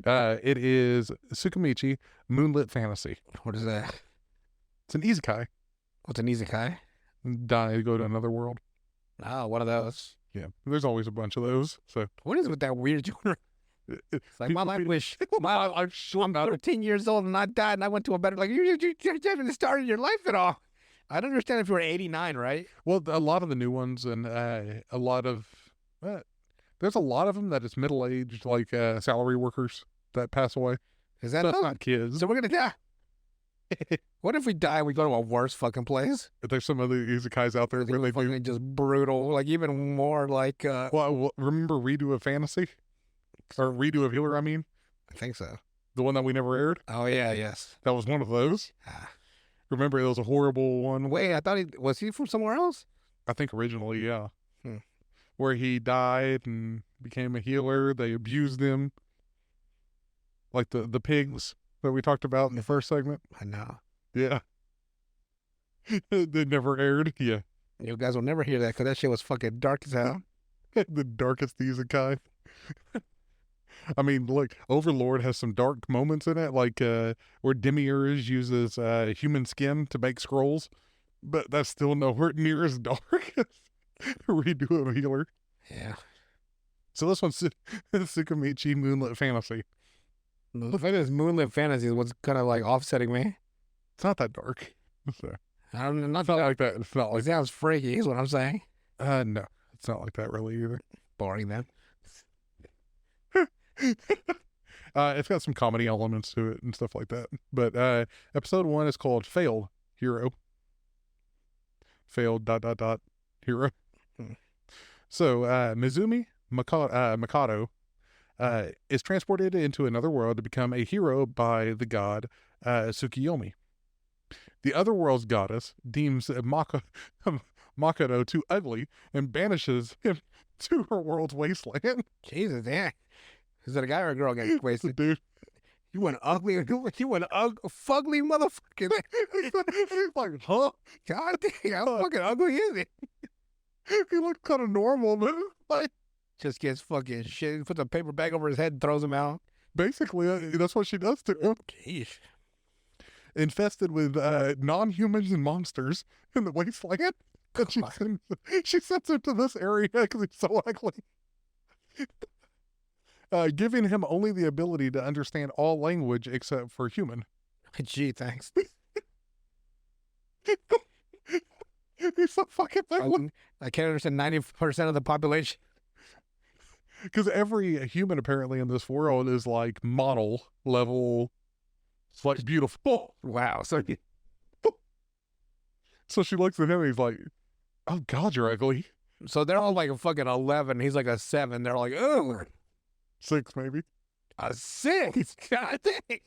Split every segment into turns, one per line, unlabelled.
It is Tsukimichi Moonlit Fantasy.
What is that?
It's an isekai.
What's an isekai?
Go to another world.
Oh, one of those.
Yeah, there's always a bunch of those. So
What is with that weird genre? It's like my life wish. I'm 13 years old and I died and I went to a better. Like you haven't started your life at all. I don't understand if you were 89, right?
Well, a lot of the new ones and a lot of there's a lot of them that it's middle aged, like salary workers that pass away.
Is that
That's not kids.
So we're gonna die. What if we die and we go to a worse fucking place?
There's some other isekais out there where they do.
Just brutal, like even more like.
Well, remember Redo of Fantasy? Or Redo of Healer, I mean?
I think so.
The one that we never aired?
Oh, yeah, yes.
That was one of those. Remember, it was a horrible one.
Wait, I thought was he from somewhere else?
I think originally, yeah. Where he died and became a healer. They abused him. Like the pigs that we talked about in the first segment.
I know.
Yeah. They never aired. Yeah.
You guys will never hear that because that shit was fucking dark as hell.
The darkest isekai. I mean, look, Overlord has some dark moments in it, like where Demiurge uses human skin to make scrolls, but that's still nowhere near as dark as Redo of Healer.
Yeah.
So this one's Tsukimichi Moonlit Fantasy.
The fact that Moonlit Fantasy is what's kind of like offsetting me.
It's not that dark. So,
I'm not
it's not like that. It's not like
it sounds freaky, is what I'm saying.
no, it's not like that really either.
Boring then.
It's got some comedy elements to it and stuff like that. But episode 1 is called Failed Hero. Failed ... hero. So Mizumi Mikado is transported into another world to become a hero by the god Tsukiyomi. The other world's goddess deems Makoto too ugly and banishes him to her world's wasteland.
Jesus, yeah. Is it a guy or a girl getting wasted?
Dude.
You went ugly. You went fugly motherfucker.
He's like, huh?
God damn, how fucking ugly is it?
He looked kind of normal, man. Like,
just gets fucking shit. Puts a paper bag over his head and throws him out.
Basically, that's what she does to him.
Jeez.
Infested with non-humans and monsters in the wasteland. And she sends him to this area because he's so ugly. Giving him only the ability to understand all language except for human.
Gee, thanks.
He's so fucking ugly.
I can't understand 90% of the population.
Because every human apparently in this world is like model level. It's like beautiful.
Wow. So
she looks at him and he's like, oh God, you're ugly.
So they're all like a fucking 11. He's like a 7. They're like, oh.
6 maybe.
A 6? God dang.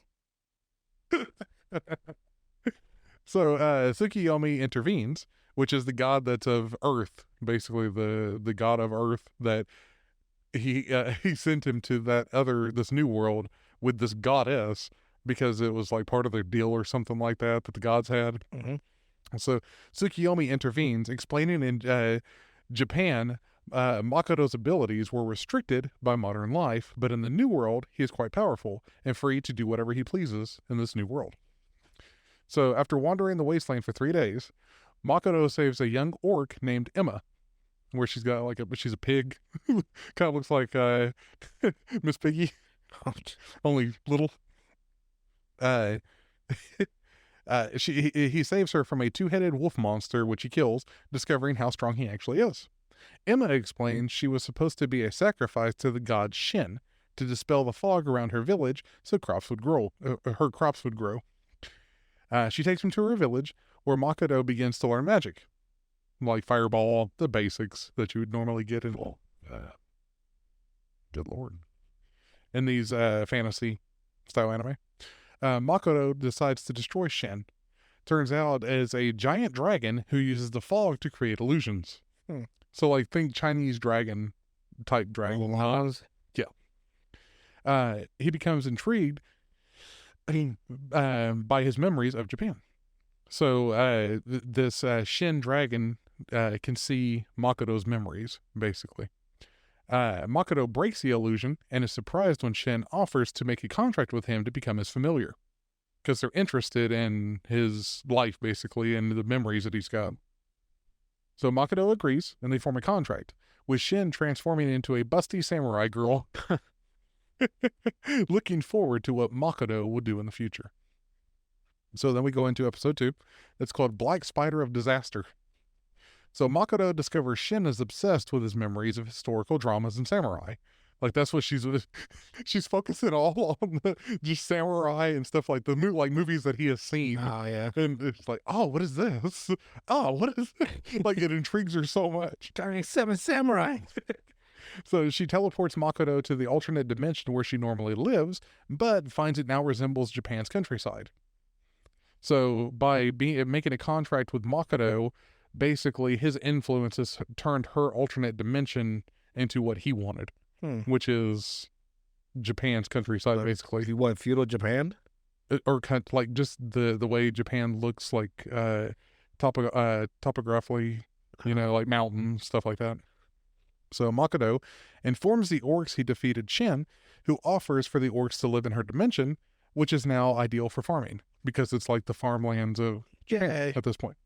So Tsukiyomi intervenes, which is the god that's of Earth, basically the god of Earth that he sent him to this new world with this goddess because it was like part of their deal or something like that the gods had.
Mm-hmm.
So Tsukiyomi intervenes, explaining in Japan, Makoto's abilities were restricted by modern life, but in the new world, he is quite powerful and free to do whatever he pleases in this new world. So after wandering the wasteland for 3 days, Makoto saves a young orc named Emma, where she's got she's a pig. Kind of looks like Miss Piggy, only little. He saves her from a 2-headed wolf monster, which he kills, discovering how strong he actually is. Emma explains she was supposed to be a sacrifice to the god Shin to dispel the fog around her village so her crops would grow. She takes him to her village, where Makoto begins to learn magic, like fireball, the basics that you would normally get in good lord, in these fantasy style anime. Makoto decides to destroy Shin. Turns out as a giant dragon who uses the fog to create illusions. So like think Chinese dragon type dragon. Yeah. He becomes intrigued by his memories of Japan. So this Shin dragon can see Makoto's memories, basically. Makoto breaks the illusion and is surprised when Shin offers to make a contract with him to become his familiar, because they're interested in his life, basically, and the memories that he's got. So Makoto agrees, and they form a contract, with Shin transforming into a busty samurai girl, looking forward to what Makoto will do in the future. So then we go into episode 2. It's called Black Spider of Disaster. So Makoto discovers Shin is obsessed with his memories of historical dramas and samurai. Like, that's what she's focusing all on just samurai and stuff like like movies that he has seen.
Oh, yeah.
And it's like, oh, what is this? Oh, what is this? Like, it intrigues her so much.
Starring 7 samurai.
So she teleports Makoto to the alternate dimension where she normally lives, but finds it now resembles Japan's countryside. So by making a contract with Makoto, basically his influences turned her alternate dimension into what he wanted, which is Japan's countryside, basically.
What, feudal Japan?
Or kind of like just the way Japan looks, like topographically, like mountains, stuff like that. So Makoto informs the orcs he defeated Shin, who offers for the orcs to live in her dimension, which is now ideal for farming, because it's like the farmlands of Japan at this point.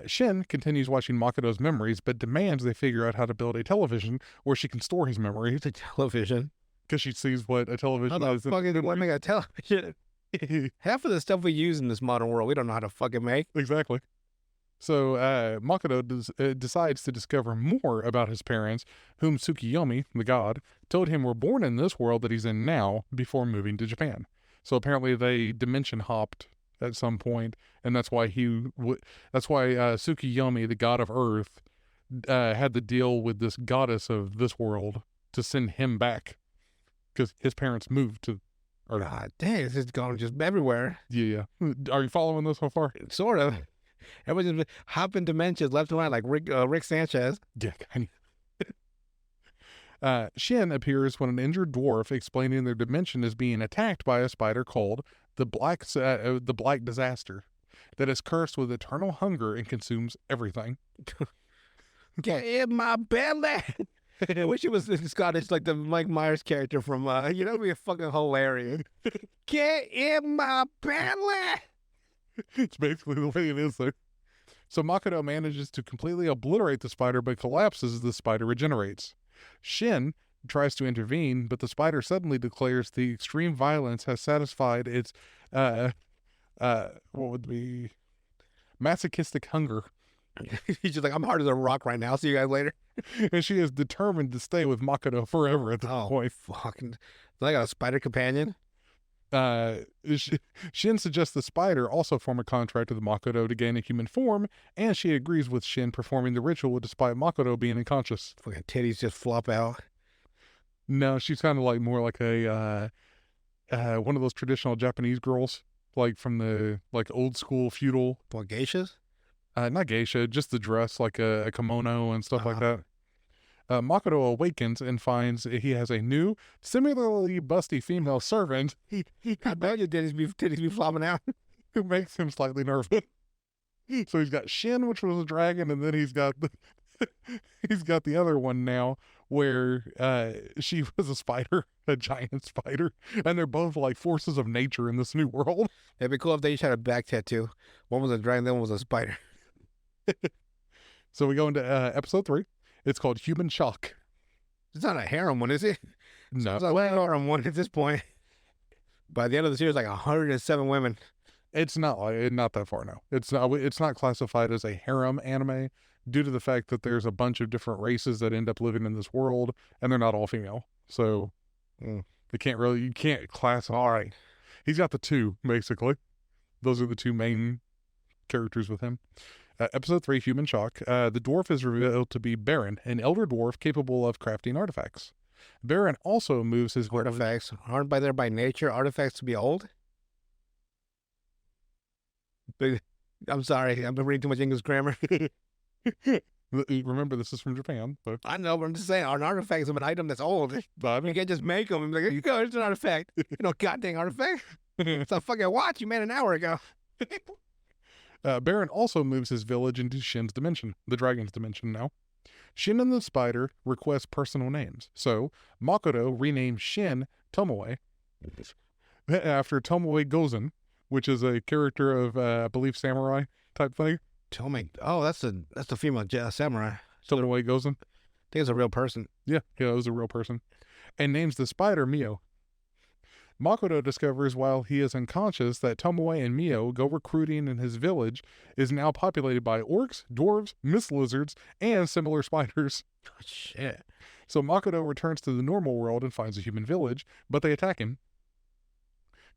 Shin continues watching Makoto's memories, but demands they figure out how to build a television where she can store his memories.
The television?
Because she sees what a television is.
How the fuck is it make a television? Half of the stuff we use in this modern world, we don't know how to fucking make.
Exactly. So Makoto decides to discover more about his parents, whom Tsukiyomi, the god, told him were born in this world that he's in now before moving to Japan. So apparently they dimension hopped at some point, and that's why Tsukiyomi, the god of Earth, had to deal with this goddess of this world to send him back, because his parents moved to Earth.
God dang, this is going just everywhere.
Yeah. Are you following this so far?
Sort of. Everybody's just hopping dimensions left and right like Rick Sanchez.
Yeah, kind of. Shin appears when an injured dwarf explaining their dimension is being attacked by a spider called the Black Disaster, that is cursed with eternal hunger and consumes everything.
Get in my belly. I wish it was Scottish, like the Mike Myers character from, it'd be fucking hilarious. Get in my belly.
It's basically the way it is there. So Makoto manages to completely obliterate the spider, but collapses as the spider regenerates. Shin tries to intervene, but the spider suddenly declares the extreme violence has satisfied its, masochistic hunger.
He's just like, I'm hard as a rock right now. See you guys later.
And she is determined to stay with Makoto forever at this point.
Fucking. So I got a spider companion.
Shin suggests the spider also form a contract with Makoto to gain a human form, and she agrees with Shin performing the ritual despite Makoto being unconscious.
Fucking titties just flop out.
No, she's kind of like more like a one of those traditional Japanese girls, like from the old school feudal.
What, geishas?
Not geisha, just the dress, like a kimono and stuff like that. Makoto awakens and finds he has a new, similarly busty female servant.
I bet your titties be flopping out.
Who makes him slightly nervous. So he's got Shin, which was a dragon, and then he's got the other one now, where she was a spider, a giant spider, and they're both like forces of nature in this new world.
It'd be cool if they each had a back tattoo. One was a dragon, the other one was a spider.
So we go into episode 3. It's called Human Shock.
It's not a harem one, is it?
No.
It's like a harem one at this point. By the end of the series, like 107 women.
It's not that far now. It's not classified as a harem anime due to the fact that there's a bunch of different races that end up living in this world, and they're not all female. So you can't classify. All right. He's got the 2, basically. Those are the 2 main characters with him. Episode 3, Human Shock. The dwarf is revealed to be Baron, an elder dwarf capable of crafting artifacts. Baron also moves his
artifacts. Aren't by nature artifacts to be old? I'm sorry, I've been reading too much English grammar.
Remember, this is from Japan. So.
I know, but I'm just saying, an artifact is an item that's old. You can't just make them and be like, here you go, it's an artifact. Goddamn artifact. It's a fucking watch you made an hour ago.
Baron also moves his village into Shin's dimension, the dragon's dimension now. Shin and the spider request personal names, so Makoto renames Shin Tomoe after Tomoe Gozen, which is a character of, I believe, samurai type thing.
Tell me. Oh, that's the female samurai.
Tomoe Gozen.
I think it's a real person.
Yeah, it was a real person. And names the spider Mio. Makoto discovers while he is unconscious that Tomoe and Mio go recruiting, and his village is now populated by orcs, dwarves, mist lizards, and similar spiders.
Oh, shit.
So Makoto returns to the normal world and finds a human village, but they attack him.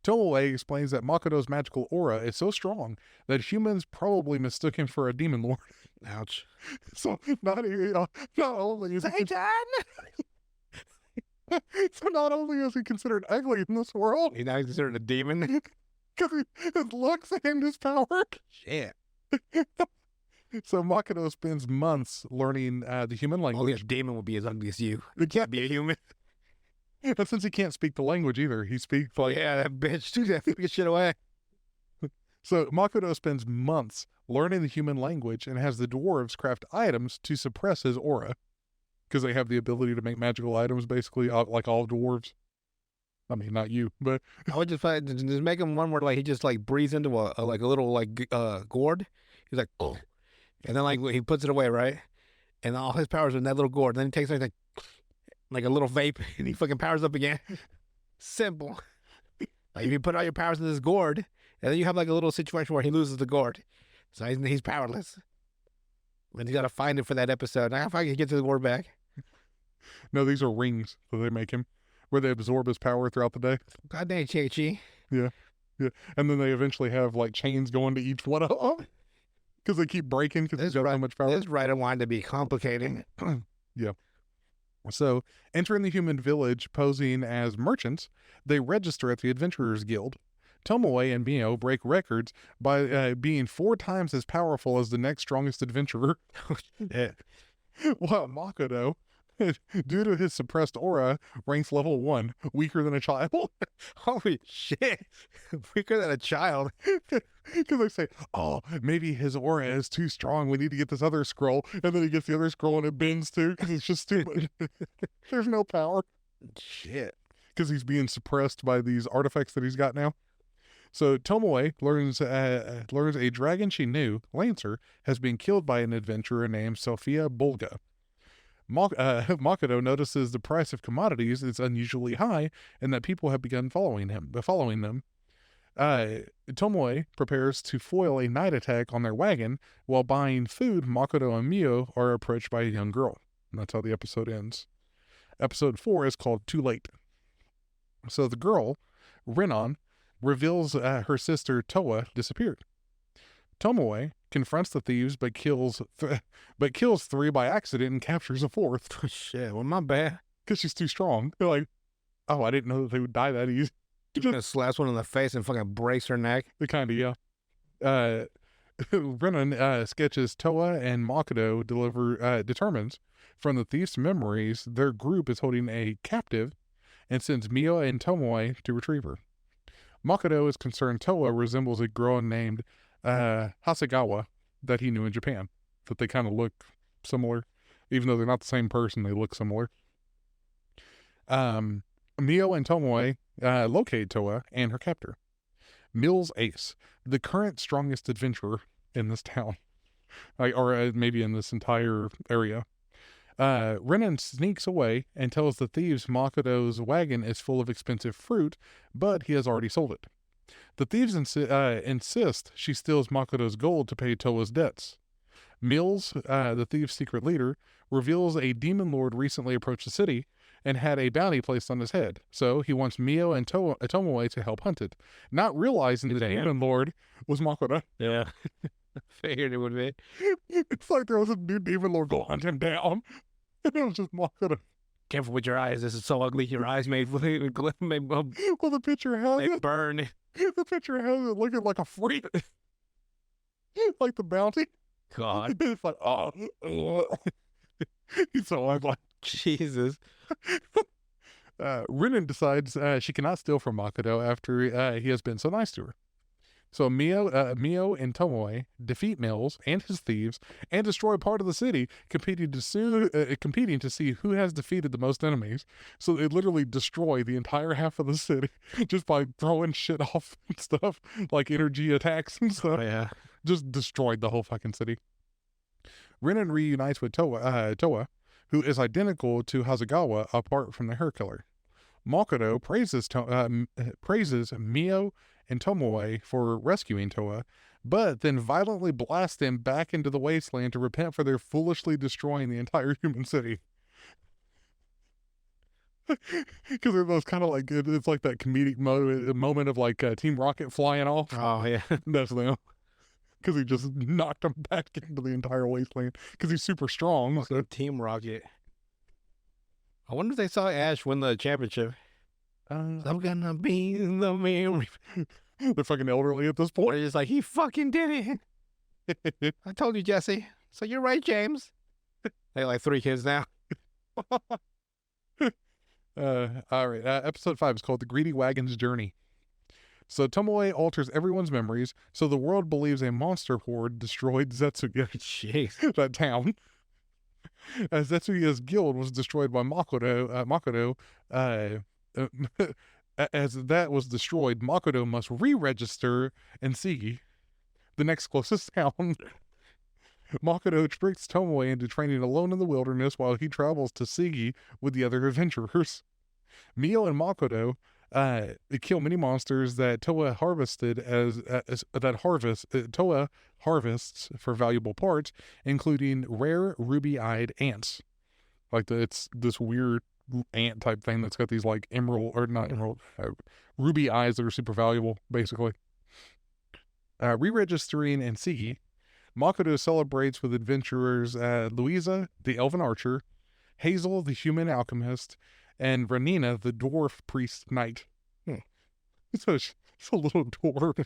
Tomoe explains that Makoto's magical aura is so strong that humans probably mistook him for a demon lord.
Ouch.
So not only is he so not only is he considered ugly in this world,
He's now considered a demon.
because his looks and his power.
Shit.
So Makoto spends months learning the human
Only a
language.
demon will be as ugly as you.
It can't
Be a human.
And since he can't speak the language either, he speaks
Well, yeah, that bitch. Dude, that get shit away.
So Makoto spends months learning the human language and has the dwarves craft items to suppress his aura, because they have the ability to make magical items, basically, like all dwarves. I mean, not you, but
I would just make him one where like he just like breathes into a little gourd. He's like, oh, and then like he puts it away, right? And all his powers are in that little gourd. And then he takes like a little vape and he fucking powers up again. Simple. Like if you put all your powers in this gourd, and then you have like a little situation where he loses the gourd, so he's powerless. And he's got to find it for that episode. Now if I can get to the gourd back.
no, these are rings that they make him, where they absorb his power throughout the day.
God dang, Chi.
Yeah. And then they eventually have like chains going to each one of them, because they keep breaking because he's got so much power.
This writer wanted to be complicated.
So, entering the human village posing as merchants, they register at the Adventurers Guild. Tomoe and Mio break records by being 4 times as powerful as the next strongest adventurer.
Yeah.
While Makoto, due to his suppressed aura, ranks level 1, weaker than a child.
Holy shit. Weaker than a child.
Because they say, oh, maybe his aura is too strong. We need to get this other scroll. And then he gets the other scroll and it bends too, because it's just too much. There's no power.
Shit.
Because he's being suppressed by these artifacts that he's got now. So Tomoe learns a dragon she knew, Lancer, has been killed by an adventurer named Sophia Bolga. Makoto notices the price of commodities is unusually high and that people have begun following them. Tomoe prepares to foil a night attack on their wagon. While buying food, Makoto and Mio are approached by a young girl. And that's how the episode ends. Episode 4 is called Too Late. So the girl, Renan, reveals her sister Toa disappeared. Tomoe confronts the thieves but kills 3 by accident and captures a 4th.
Oh, shit. Well, my bad.
Because she's too strong. They're like, oh, I didn't know that they would die that easy.
Gonna slash one in the face and fucking breaks her neck.
They kind of, yeah. Renan sketches Toa and Makoto determines from the thief's memories their group is holding a captive and sends Mio and Tomoe to retrieve her. Makoto is concerned Toa resembles a girl named Hasegawa that he knew in Japan. That they kind of look similar. Even though they're not the same person, they look similar. Mio and Tomoe locate Toa and her captor. Mills Ace, the current strongest adventurer in this town. Or maybe in this entire area. Renan sneaks away and tells the thieves Makoto's wagon is full of expensive fruit, but he has already sold it. The thieves insist she steals Makoto's gold to pay Toa's debts. Mills, the thieves' secret leader, reveals a demon lord recently approached the city and had a bounty placed on his head, so he wants Mio and Tomoe to help hunt it, not realizing the demon lord was Makoto.
Yeah. Figured it would be.
It's like there was a new demon lord go hunt him down, and it was just Makoto.
Careful with your eyes. This is so ugly. Your eyes may
Well, the picture has it.
burn.
The picture has it looking like a freak. Like the bounty.
God.
It's like, oh. So I'm like,
Jesus.
Renan decides she cannot steal from Makoto after he has been so nice to her. So Mio and Tomoe defeat Mills and his thieves and destroy part of the city, competing to see who has defeated the most enemies. So they literally destroy the entire half of the city just by throwing shit off and stuff, like energy attacks and stuff.
Oh, yeah.
Just destroyed the whole fucking city. Renan reunites with Toa, who is identical to Hasegawa apart from the hair color. Makoto praises Mio and Tomoe for rescuing Toa, but then violently blasts them back into the wasteland to repent for their foolishly destroying the entire human city. Because they're those kind of like, it's like that comedic moment of like Team Rocket flying off.
Oh, yeah.
That's them. Because he just knocked them back into the entire wasteland. Because he's super strong. So.
Team Rocket. I wonder if they saw Ash win the championship. I'm gonna be the man.
They're fucking elderly at this point.
They're just like, he fucking did it. I told you, Jesse. So you're right, James. They have like 3 kids now.
All right. Episode 5 is called The Greedy Wagon's Journey. So Tomoe alters everyone's memories, so the world believes a monster horde destroyed Zetsuya.
Jeez.
That town. As Zetsuya's guild was destroyed by Makoto, as that was destroyed, Makoto must re-register in Sigi, the next closest town. Makoto tricks Tomoe into training alone in the wilderness while he travels to Sigi with the other adventurers. Mio and Makoto kill many monsters that Toa Toa harvests for valuable parts, including rare ruby-eyed ants. Like it's this weird ant type thing that's got these like ruby eyes that are super valuable, basically. Re-registering in Sigi, Makoto celebrates with adventurers Louisa, the elven archer, Hazel, the human alchemist, and Ranina, the dwarf priest knight. So it's a little dwarf.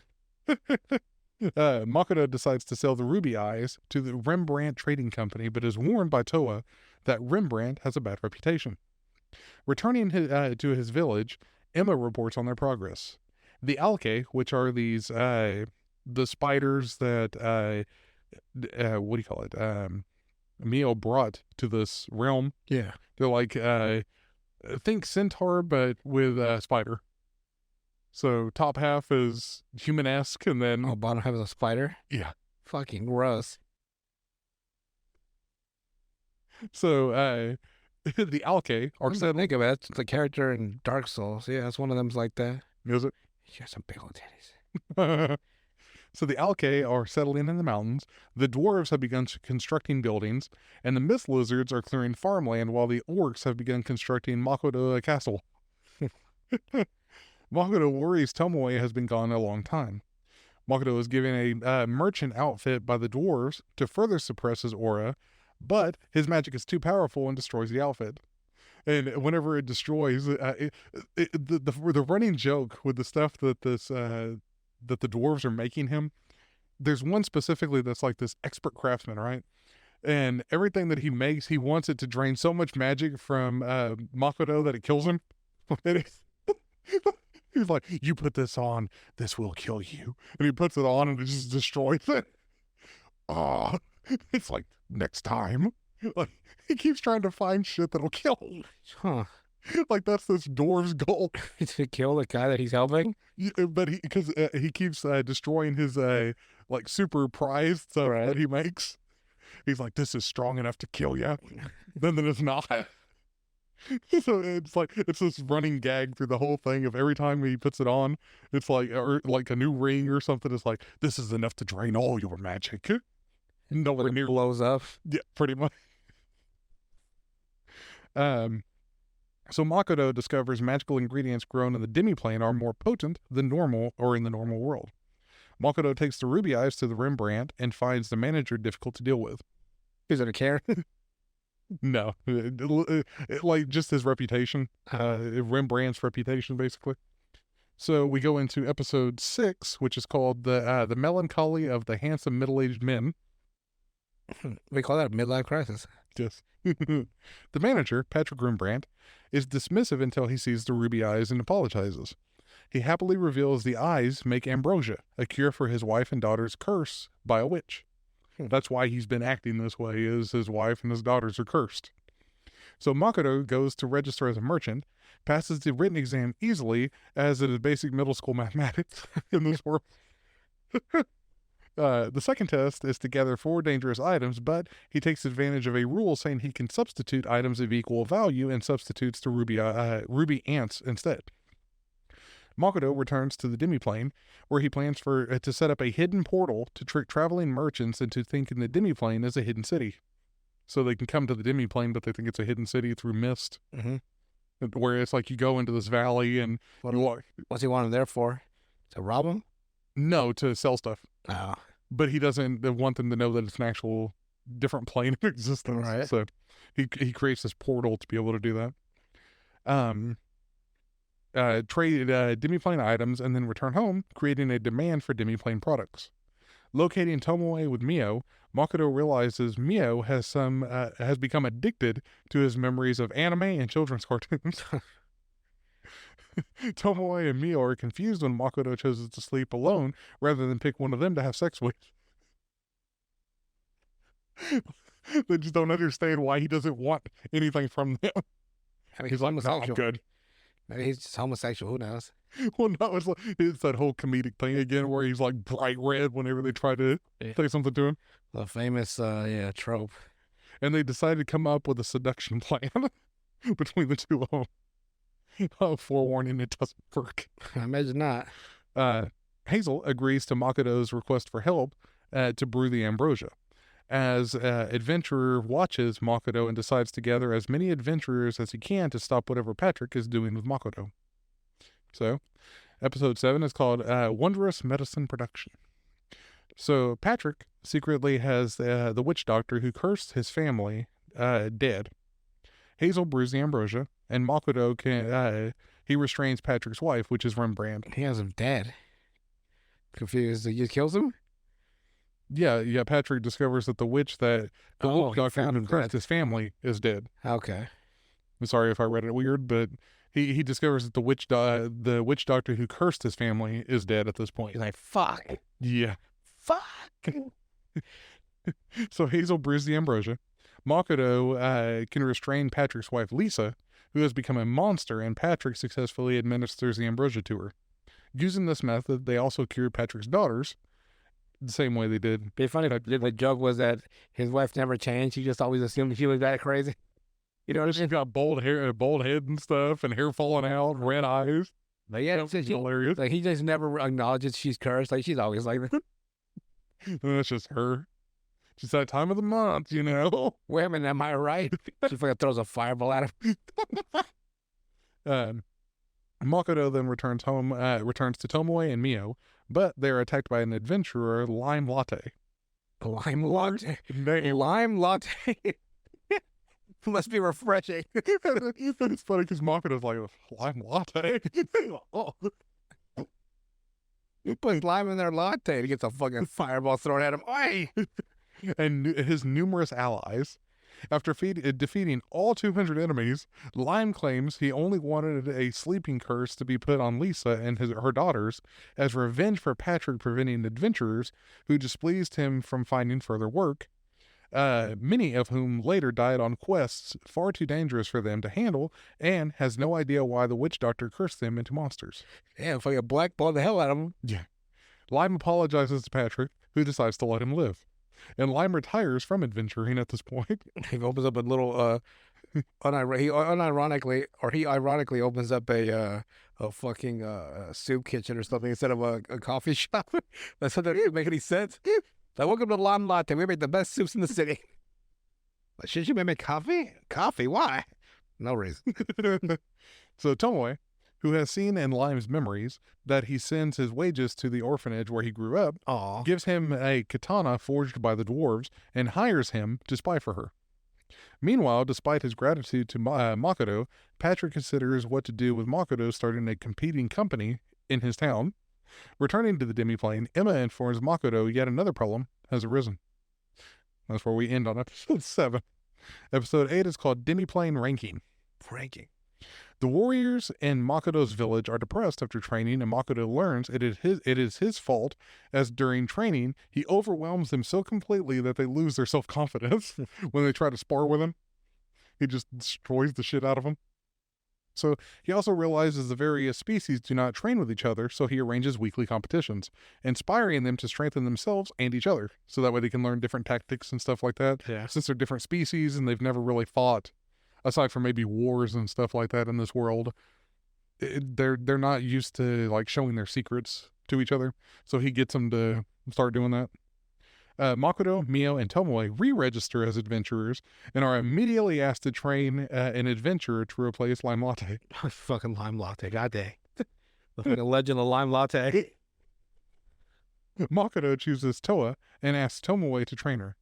Makoto decides to sell the ruby eyes to the Rembrandt Trading Company, but is warned by Toa that Rembrandt has a bad reputation. Returning to his village, Emma reports on their progress. The Alke, which are these the spiders that what do you call it? Mio brought to this realm.
Yeah.
They're like think centaur but with spider. So top half is human-esque, and then
bottom half is a spider.
Yeah.
Fucking gross.
So the Alke are
set. Think of it. It's the character in Dark Souls. Yeah, it's one of them's like that.
Is it?
He got some big old titties.
So the Alke are settling in the mountains, the dwarves have begun constructing buildings, and the mist lizards are clearing farmland while the orcs have begun constructing Makoto a castle. Makoto worries Tomoe has been gone a long time. Makoto is given a merchant outfit by the dwarves to further suppress his aura, but his magic is too powerful and destroys the outfit. And whenever it destroys, the running joke with the stuff that that the dwarves are making him, there's one specifically that's like this expert craftsman, right? And everything that he makes, he wants it to drain so much magic from Makoto that it kills him. He's like, you put this on, this will kill you. And he puts it on and it just destroys it. Oh, it's like, next time. Like, he keeps trying to find shit that'll kill him.
Huh.
Like, that's this dwarf's goal.
To kill the guy that he's helping?
Yeah, but he keeps destroying his like super prized stuff that he makes. He's like, this is strong enough to kill you. then it's not. So it's like, it's this running gag through the whole thing of every time he puts it on, it's like, or like a new ring or something, it's like, this is enough to drain all your magic. Nowhere near
blows up.
Yeah, pretty much. So Makoto discovers magical ingredients grown in the demiplane are more potent than normal or in the normal world. Makoto takes the ruby eyes to the Rembrandt and finds the manager difficult to deal with.
Is it a care?
No, like just his reputation, Rembrandt's reputation, basically. So we go into episode 6, which is called the Melancholy of the Handsome Middle-Aged Men.
We call that a midlife crisis.
Yes. The manager, Patrick Rembrandt, is dismissive until he sees the ruby eyes and apologizes. He happily reveals the eyes make ambrosia, a cure for his wife and daughter's curse by a witch. That's why he's been acting this way, is his wife and his daughters are cursed. So Makoto goes to register as a merchant, passes the written exam easily, as it is basic middle school mathematics in this world. The second test is to gather 4 dangerous items, but he takes advantage of a rule saying he can substitute items of equal value and substitutes to ruby ants instead. Makoto returns to the demiplane, where he plans to set up a hidden portal to trick traveling merchants into thinking the demiplane is a hidden city. So they can come to the demiplane, but they think it's a hidden city through mist.
Mm-hmm.
Where it's like you go into this valley and you walk.
What's he want him there for? To rob him?
No, to sell stuff.
Oh.
But he doesn't want them to know that it's an actual different plane of existence.
Right.
So he creates this portal to be able to do that. Trade demiplane items and then return home, creating a demand for demiplane products. Locating Tomoe with Mio, Makoto realizes Mio has become addicted to his memories of anime and children's cartoons. Tomoe and Mio are confused when Makoto chooses to sleep alone rather than pick one of them to have sex with. They just don't understand why he doesn't want anything from them.
I mean,
He's like, no, I'm good.
Maybe he's just homosexual. Who knows?
Well, no, it's that whole comedic thing again where he's like bright red whenever they try to say something to him.
The famous, trope.
And they decide to come up with a seduction plan between the two of them. Forewarning, it doesn't work.
I imagine not.
Hazel agrees to Makoto's request for help to brew the ambrosia. As Adventurer watches Makoto and decides to gather as many adventurers as he can to stop whatever Patrick is doing with Makoto. So, episode 7 is called Wondrous Medicine Production. So, Patrick secretly has the witch doctor who cursed his family dead. Hazel brews the ambrosia, and Makoto he restrains Patrick's wife, which is Rembrandt.
He has him dead. Confused. He just kills him?
Yeah. Patrick discovers that the witch that the witch doctor who cursed his family is dead.
Okay.
I'm sorry if I read it weird, but he discovers that the witch doctor who cursed his family is dead at this point.
He's like, fuck.
Yeah.
Fuck.
So Hazel brews the ambrosia. Makoto can restrain Patrick's wife, Lisa, who has become a monster, and Patrick successfully administers the ambrosia to her. Using this method, they also cure Patrick's daughters the same way they did.
Be funny if the joke was that his wife never changed. He just always assumed she was that crazy. You know what I mean?
She's got bald hair, bald head and stuff, and hair falling out, red eyes.
Like, yeah,
It's hilarious.
Like, he just never acknowledges she's cursed. Like, she's always like that.
That's just her. She's that time of the month, you know.
Women, am I right? She fucking throws a fireball at him.
Makoto then returns to Tomoe and Mio, but they are attacked by an adventurer, Lime Latte.
Lime latte.
Name.
Lime latte. Must be refreshing.
It's funny because Makoto's like, Lime Latte? Oh.
You put lime in their latte and he gets a fucking fireball thrown at him. Oi!
And his numerous allies. After defeating all 200 enemies, Lime claims he only wanted a sleeping curse to be put on Lisa and her daughters as revenge for Patrick preventing adventurers who displeased him from finding further work, many of whom later died on quests far too dangerous for them to handle, and has no idea why the witch doctor cursed them into monsters.
Yeah, fucking blackball the hell out of him.
Yeah. Lime apologizes to Patrick, who decides to let him live. And Lime retires from adventuring at this point.
He opens up a little, he ironically opens up a fucking soup kitchen or something instead of a coffee shop. That doesn't make any sense. Like, welcome to Lime Latte. We make the best soups in the city. Like, shouldn't you make coffee? Coffee? Why? No reason.
So Tomoe, who has seen in Lime's memories that he sends his wages to the orphanage where he grew up,
Aww.
gives him a katana forged by the dwarves and hires him to spy for her. Meanwhile, despite his gratitude to Makoto, Patrick considers what to do with Makoto starting a competing company in his town. Returning to the demiplane, Emma informs Makoto yet another problem has arisen. That's where we end on episode 7. Episode 8 is called Demiplane Ranking. The warriors in Makoto's village are depressed after training, and Makoto learns it is his fault, as during training, he overwhelms them so completely that they lose their self-confidence when they try to spar with him. He just destroys the shit out of them. So he also realizes the various species do not train with each other, so he arranges weekly competitions, inspiring them to strengthen themselves and each other, so that way they can learn different tactics and stuff like that.
Yeah.
Since they're different species and they've never really fought, aside from maybe wars and stuff like that in this world, they're not used to like showing their secrets to each other. So he gets them to start doing that. Makoto, Mio, and Tomoe re-register as adventurers and are immediately asked to train an adventurer to replace Lime Latte.
Fucking Lime Latte, god dang. The fucking legend of Lime Latte.
Makoto chooses Toa and asks Tomoe to train her.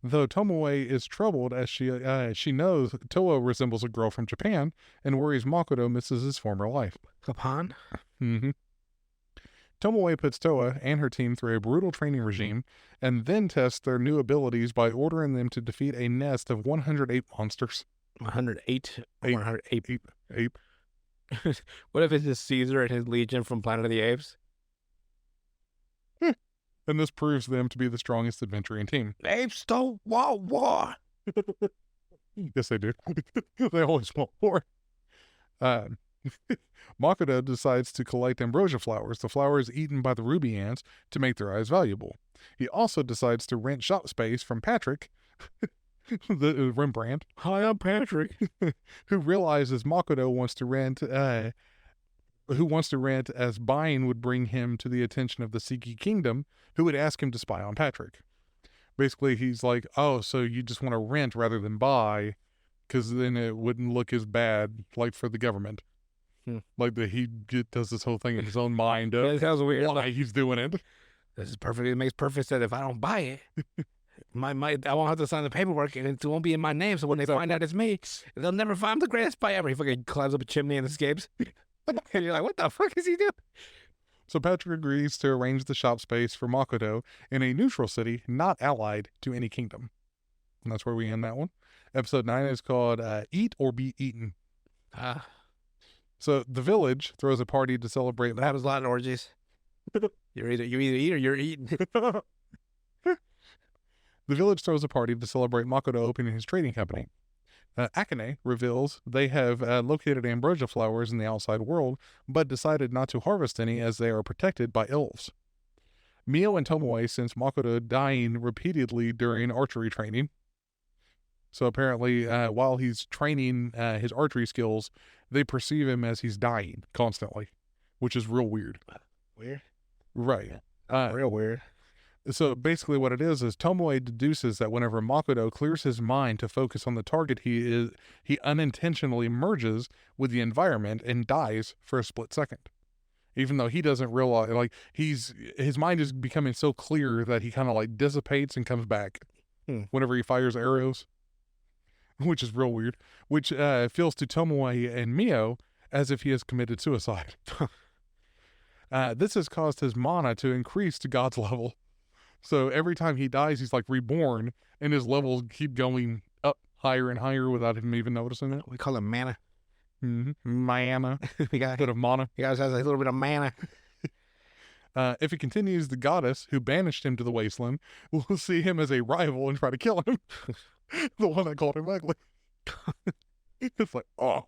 Though Tomoe is troubled as she knows Toa resembles a girl from Japan and worries Makoto misses his former life.
Kapan?
Mm-hmm. Tomoe puts Toa and her team through a brutal training regime and then tests their new abilities by ordering them to defeat a nest of 108 monsters.
108? 108.
Ape.
What if it's just Caesar and his legion from Planet of the Apes?
And this proves them to be the strongest adventuring team.
Apes don't want war.
Yes, they do. They always want war. Makoto decides to collect ambrosia flowers, the flowers eaten by the ruby ants, to make their eyes valuable. He also decides to rent shop space from Patrick, the Rembrandt.
Hi, I'm Patrick.
Who realizes Makoto wants to rent, as buying would bring him to the attention of the Siki Kingdom, who would ask him to spy on Patrick. Basically, he's like, oh, so you just want to rent rather than buy, because then it wouldn't look as bad, like, for the government. Like, he does this whole thing in his own mind.
That sounds weird.
Why he's doing it.
This is perfect. It makes perfect sense. If I don't buy it, I won't have to sign the paperwork, and it won't be in my name. So when they find out it's me, they'll never find I'm the greatest spy ever. He fucking climbs up a chimney and escapes. And you're like, what the fuck is he doing?
So Patrick agrees to arrange the shop space for Makoto in a neutral city not allied to any kingdom. And that's where we end that one. Episode 9 is called Eat or Be Eaten. So the village throws a party to celebrate.
That happens a lot in orgies. You either eat or you're eating.
The village throws a party to celebrate Makoto opening his trading company. Akane reveals they have located ambrosia flowers in the outside world, but decided not to harvest any as they are protected by elves. Mio and Tomoe sense Makoto dying repeatedly during archery training. So apparently, while he's training his archery skills, they perceive him as he's dying constantly, which is real weird.
Weird?
Right.
Real weird.
So basically what it is Tomoe deduces that whenever Makoto clears his mind to focus on the target, he unintentionally merges with the environment and dies for a split second. Even though he doesn't realize, like, his mind is becoming so clear that he kind of like dissipates and comes back whenever he fires arrows, which is real weird, which feels to Tomoe and Mio as if he has committed suicide. This has caused his mana to increase to God's level. So every time he dies, he's like reborn, and his levels keep going up higher and higher without him even noticing it.
We call it mana.
Mana.
We got
a bit of mana.
He guys has a little bit of mana.
If he continues, the goddess who banished him to the wasteland will see him as a rival and try to kill him. The one that called him ugly. It's like, oh.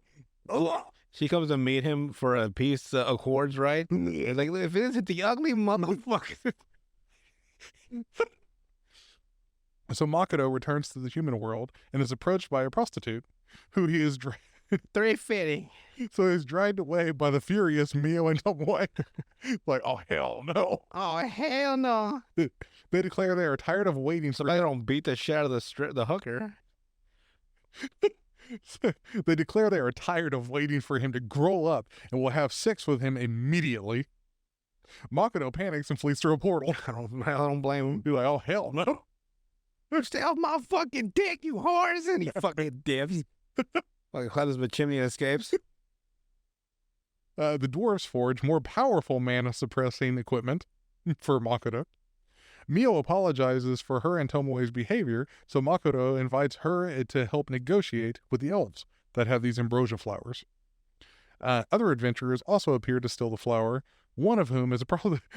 She comes to meet him for a peace accords, right? Like, if it isn't the ugly motherfucker.
So Makoto returns to the human world and is approached by a prostitute who he is
Very fitting.
So he's dragged away by the furious Mio and Tomoe. Like, oh, hell no.
Oh, hell no.
They declare they are tired of waiting
So
for...
they don't beat the shit out of the hooker.
They declare they are tired of waiting for him to grow up and will have sex with him immediately. Makoto panics and flees through a portal.
I don't blame him.
He's like, oh, hell no.
Stay off my fucking dick, you whores. And he fucking dips. Fucking climbs up a chimney and escapes.
The dwarves forge more powerful mana-suppressing equipment for Makoto. Mio apologizes for her and Tomoe's behavior, so Makoto invites her to help negotiate with the elves that have these ambrosia flowers. Other adventurers also appear to steal the flower, one of whom is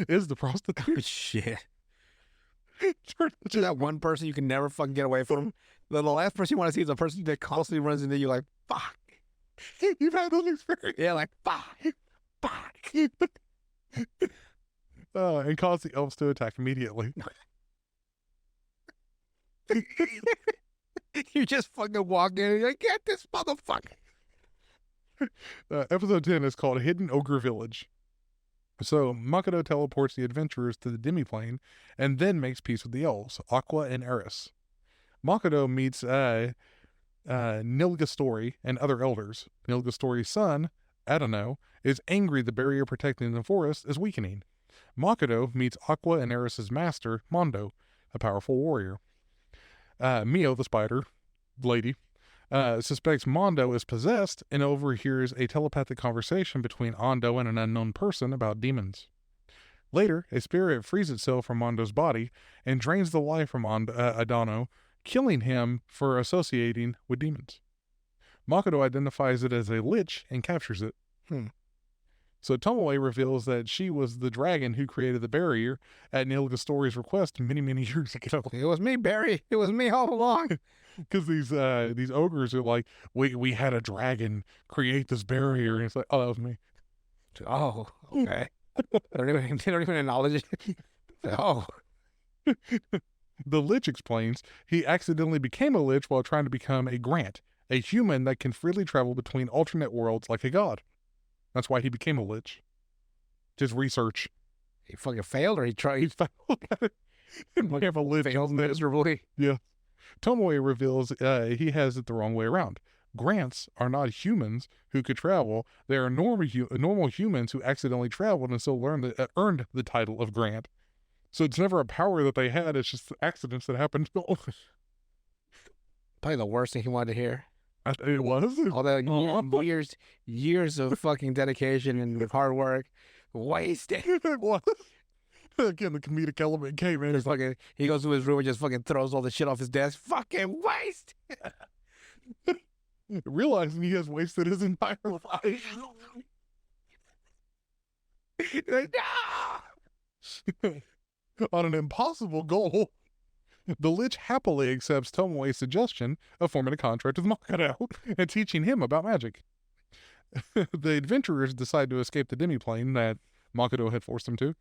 is the
Oh,
prostitute.
shit. That one person you can never fucking get away from. The last person you want to see is the person that constantly runs into you like, fuck.
You've had those experiences.
Yeah, like, fuck. Fuck.
And cause the elves to attack immediately.
You just fucking walk in and you're like, get this motherfucker.
Episode 10 is called Hidden Ogre Village. So Makoto teleports the adventurers to the demiplane and then makes peace with the elves, Aqua and Eris. Makoto meets Nilgastori and other elders. Nilgastori's son, Adano, is angry the barrier protecting the forest is weakening. Makoto meets Aqua and Eris's master, Mondo, a powerful warrior. Mio, the spider lady, suspects Mondo is possessed and overhears a telepathic conversation between Ando and an unknown person about demons. Later, a spirit frees itself from Mondo's body and drains the life from Adano, killing him for associating with demons. Makoto identifies it as a lich and captures it. So Tomoe reveals that she was the dragon who created the barrier at Nilgastori's request many, many years ago.
It was me, Barry. It was me all along.
Because these ogres are like, we had a dragon create this barrier, and it's like, oh, that was me.
Oh, okay. They don't even acknowledge it. Oh.
The lich explains he accidentally became a lich while trying to become a Grant, a human that can freely travel between alternate worlds like a god. That's why he became a lich. His research.
He fucking failed, or he tried.
He failed at it.
Like,
Have a lich.
failed miserably.
Yeah. Tomoe reveals he has it the wrong way around. Grants are not humans who could travel. They are normal humans who accidentally traveled and so earned the title of Grant. So it's never a power that they had. It's just accidents that happened.
Probably the worst thing he wanted to hear.
It was.
All the years of fucking dedication and hard work wasted.
It was. Again, the comedic element came in.
Just fucking, he goes to his room and just fucking throws all the shit off his desk. Fucking waste.
Realizing he has wasted his entire life. On an impossible goal. The lich happily accepts Tomoe's suggestion of forming a contract with Makoto and teaching him about magic. The adventurers decide to escape the demiplane that Makoto had forced them to.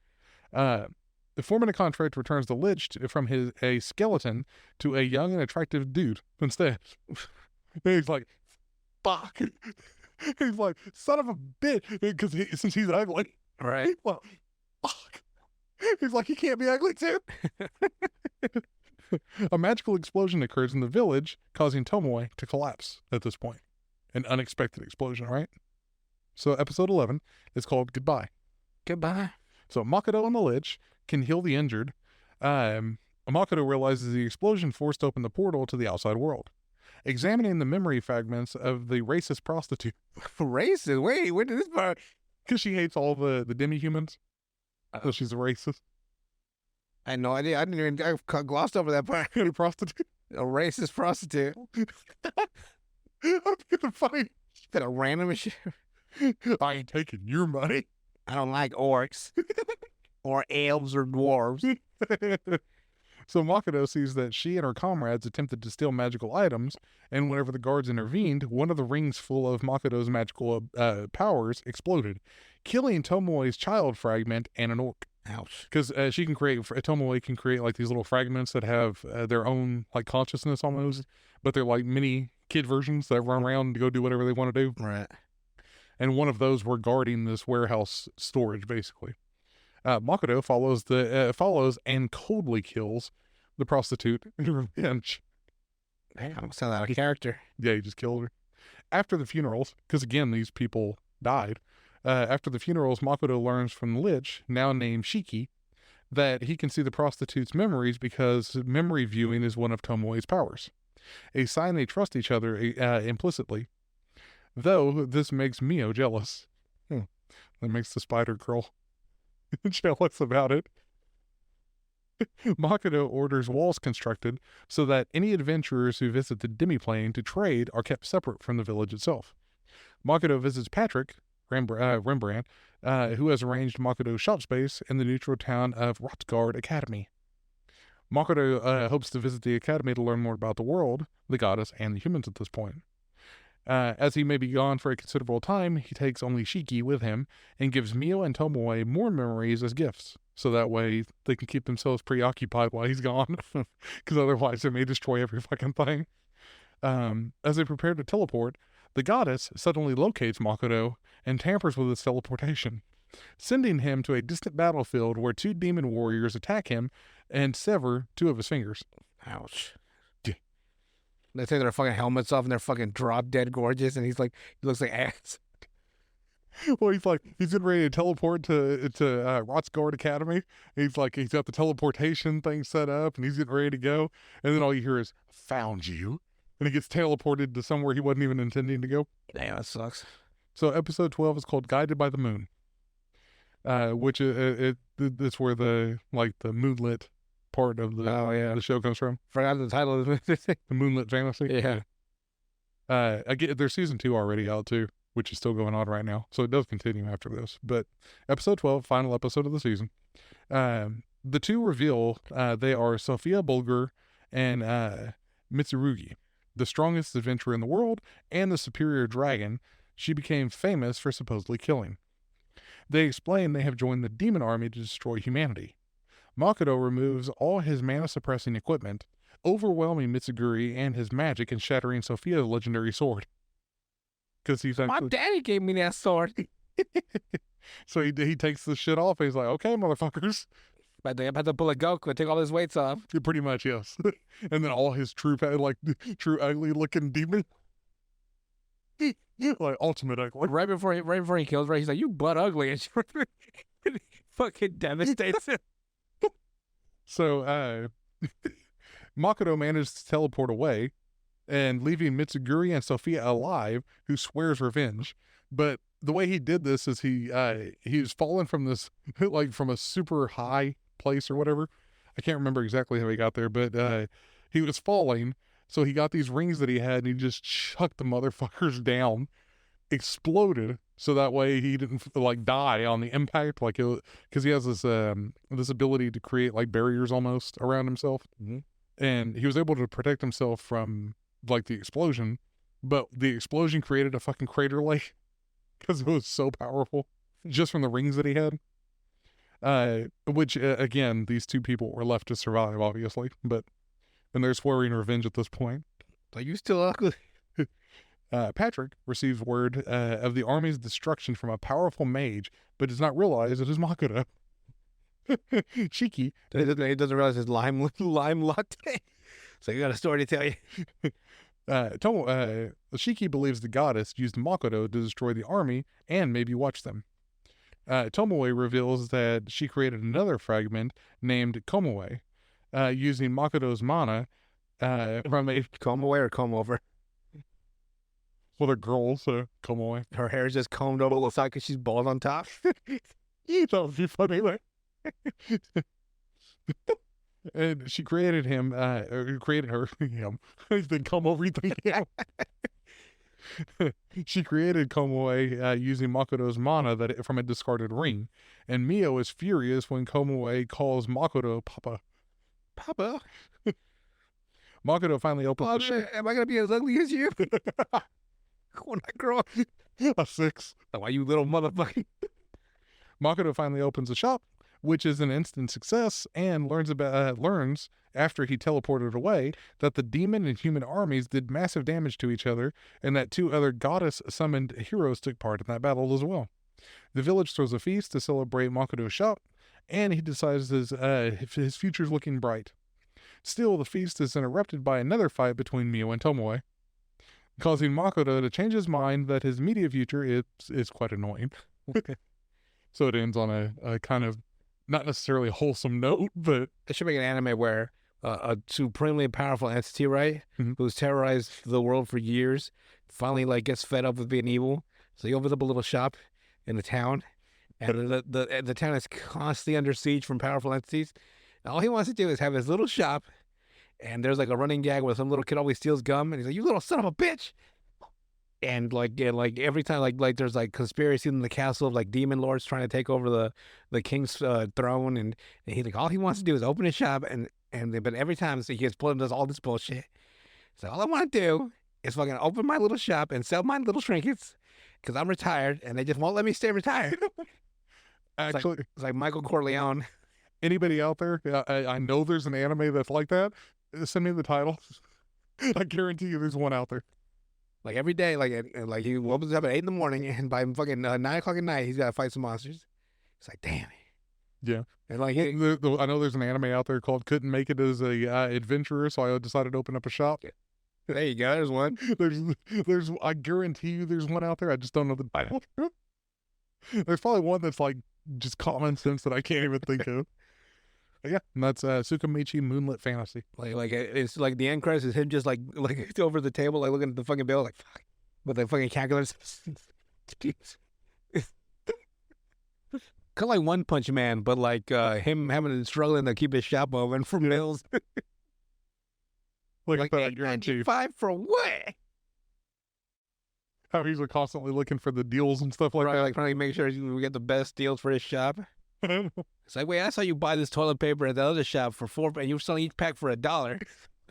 Forming a contract returns the lich from a skeleton to a young and attractive dude instead. He's like, fuck. He's like, son of a bitch, because since he's ugly.
Right.
Well, fuck. He's like, he can't be ugly too. A magical explosion occurs in the village, causing Tomoe to collapse at this point. An unexpected explosion, right? So episode 11 is called Goodbye.
Goodbye.
So Makoto and the lich can heal the injured. Makoto realizes the explosion forced open the portal to the outside world. Examining the memory fragments of the racist prostitute.
Racist? Wait, when did this part?
Because she hates all the demi-humans. So she's a racist.
I had no idea. I didn't even. I glossed over that part.
A prostitute.
A racist prostitute.
That's funny.
Been a random shit.
I ain't taking your money.
I don't like orcs. Or elves or dwarves.
So Makoto sees that she and her comrades attempted to steal magical items, and whenever the guards intervened, one of the rings full of Makoto's magical powers exploded, killing Tomoe's child fragment and an orc.
Ouch.
Because Tomoe can create like these little fragments that have their own like consciousness almost, but they're like mini kid versions that run around to go do whatever they want to do.
Right.
And one of those were guarding this warehouse storage, basically. Makoto follows and coldly kills the prostitute in revenge.
Damn, sound out of character.
Yeah, he just killed her. After the funerals, because again, these people died. After the funerals, Makoto learns from the lich, now named Shiki, that he can see the prostitute's memories because memory viewing is one of Tomoe's powers. A sign they trust each other implicitly. Though this makes Mio jealous. That makes the spider girl jealous about it. Makoto orders walls constructed so that any adventurers who visit the demiplane to trade are kept separate from the village itself. Makoto visits Patrick, Rembrandt, who has arranged Makoto's shop space in the neutral town of Rotgard Academy. Makoto hopes to visit the academy to learn more about the world, the goddess, and the humans at this point. As he may be gone for a considerable time, he takes only Shiki with him and gives Mio and Tomoe more memories as gifts, so that way they can keep themselves preoccupied while he's gone, because otherwise they may destroy every fucking thing. As they prepare to teleport, the goddess suddenly locates Makoto and tampers with his teleportation, sending him to a distant battlefield where 2 demon warriors attack him and sever 2 of his fingers.
Ouch. They take their fucking helmets off and they're fucking drop dead gorgeous, and he looks like ass.
Well, he's getting ready to teleport to Rotsguard Academy. He's got the teleportation thing set up, and he's getting ready to go. And then all you hear is "found you," and he gets teleported to somewhere he wasn't even intending to go.
Damn, that sucks.
So episode 12 is called "Guided by the Moon," which it's where the moonlit part of the show comes from.
Forgot the title of
the Moonlit Fantasy.
Yeah.
Again, there's season 2 already out too, which is still going on right now. So it does continue after this. But episode 12, final episode of the season. The 2 reveal they are Sophia Bulger and Mitsurugi, the strongest adventurer in the world and the superior dragon she became famous for supposedly killing. They explain they have joined the demon army to destroy humanity. Makoto removes all his mana-suppressing equipment, overwhelming Mitsuguri and his magic and shattering Sophia's legendary sword. Because he's
My daddy gave me that sword.
So he takes the shit off and he's like, "Okay, motherfuckers."
But they had to pull a Goku and take all his weights off.
Pretty much, yes. And then all his true ugly-looking demon. Ultimate ugly.
Right before he kills Ray, he's like, "You butt ugly," and she fucking devastates him.
So, Makoto manages to teleport away and leaving Mitsuguri and Sophia alive, who swears revenge. But the way he did this is he was falling from this, from a super high place or whatever. I can't remember exactly how he got there, but he was falling. So he got these rings that he had and he just chucked the motherfuckers down, exploded. So that way he didn't die on the impact, because he has this ability to create barriers almost around himself.
Mm-hmm.
And he was able to protect himself from the explosion, but the explosion created a fucking crater lake because it was so powerful just from the rings that he had. Which again, these 2 people were left to survive, obviously, and they're swearing revenge at this point.
Like, you still ugly.
Patrick receives word of the army's destruction from a powerful mage, but does not realize it is Makoto. Shiki.
He doesn't realize his lime latte. So you got a story to tell you.
Shiki believes the goddess used Makoto to destroy the army and maybe watch them. Tomoe reveals that she created another fragment named Komoe, using Makoto's mana from a...
Komoe or comb over?
Well, they're girls, so Komoe.
Her hair is just combed over the side because she's bald on top.
That would be funny, And she created him, or created him. Then come over, She created Komoe using Makoto's mana from a discarded ring. And Mio is furious when Komoe calls Makoto Papa.
Papa?
Makoto finally opens
Am I going to be as ugly as you? When I grow up.
A 6.
Why, you little motherfucker?
Makoto finally opens a shop, which is an instant success, and learns after he teleported away that the demon and human armies did massive damage to each other, and that 2 other goddess-summoned heroes took part in that battle as well. The village throws a feast to celebrate Makoto's shop, and he decides his future's looking bright. Still, the feast is interrupted by another fight between Mio and Tomoe, causing Makoto to change his mind that his immediate future is quite annoying. So it ends on a kind of not necessarily wholesome note, but...
They should make an anime where a supremely powerful entity, right,
mm-hmm.
who's terrorized the world for years, finally gets fed up with being evil. So he opens up a little shop in the town, and the town is constantly under siege from powerful entities. And all he wants to do is have his little shop, and there's a running gag where some little kid always steals gum, and he's like, "You little son of a bitch!" and like every time like there's like conspiracy in the castle of like demon lords trying to take over the king's throne, and he like all he wants to do is open a shop, and but every time so he gets pulled and does all this bullshit. So all I want to do is fucking open my little shop and sell my little trinkets because I'm retired and they just won't let me stay retired.
Actually,
It's like Michael Corleone.
anybody out there? I know there's an anime that's like that. Send me the title. I guarantee you, there's one out there.
Like every day, like he opens up at 8 in the morning, and by fucking 9 o'clock at night, he's got to fight some monsters. It's like, damn it.
Yeah.
And like,
I know there's an anime out there called "Couldn't Make It as a Adventurer," so I decided to open up a shop.
there you go. There's one.
There's. I guarantee you, there's one out there. I just don't know the title. There's probably one that's like just common sense that I can't even think of. But yeah, and that's Tsukimichi Moonlit Fantasy.
Like it's like the end credits is him just like over the table, like looking at the fucking bill, like fuck, with the fucking calculators. Kind of like One Punch Man, but like him having to struggling to keep his shop open for meals.
Like I guarantee you.
$8.95 for what?
How he's constantly looking for the deals and stuff like
Right,
that.
like trying to make sure we get the best deals for his shop. It's like, wait, I saw you buy this toilet paper at the other shop for $4, and you were selling each pack for $1.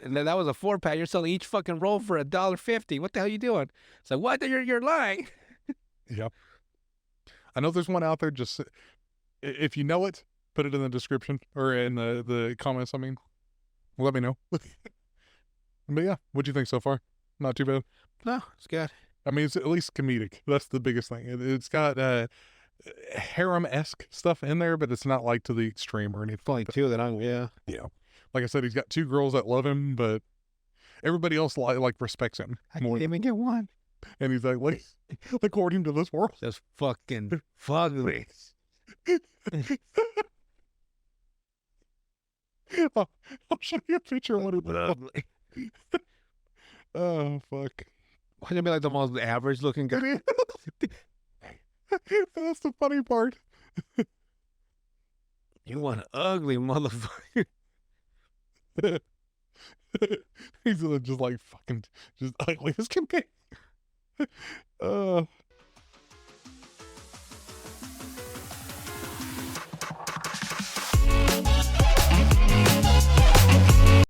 And then that was a 4-pack. You're selling each fucking roll for $1.50. What the hell are you doing? It's like, what? You're lying.
Yeah. I know there's one out there. Just if you know it, put it in the description or in the comments. I mean, let me know. But yeah, what'd you think so far? Not too bad.
No, it's good.
I mean, it's at least comedic. That's the biggest thing. It's got harem-esque stuff in there, but it's not like to the extreme or anything.
Only two that I'm, yeah.
Yeah. Like I said, he's got 2 girls that love him, but everybody else like respects him
I
more.
can't even get one.
And he's like according to this world.
Just fucking fugly.
I'll show you a picture of what it looks like.
Ugly.
Oh, fuck.
Wouldn't it be like the most average looking guy?
That's the funny part.
You want an ugly motherfucker.
He's just like fucking just ugly as can be. Uh,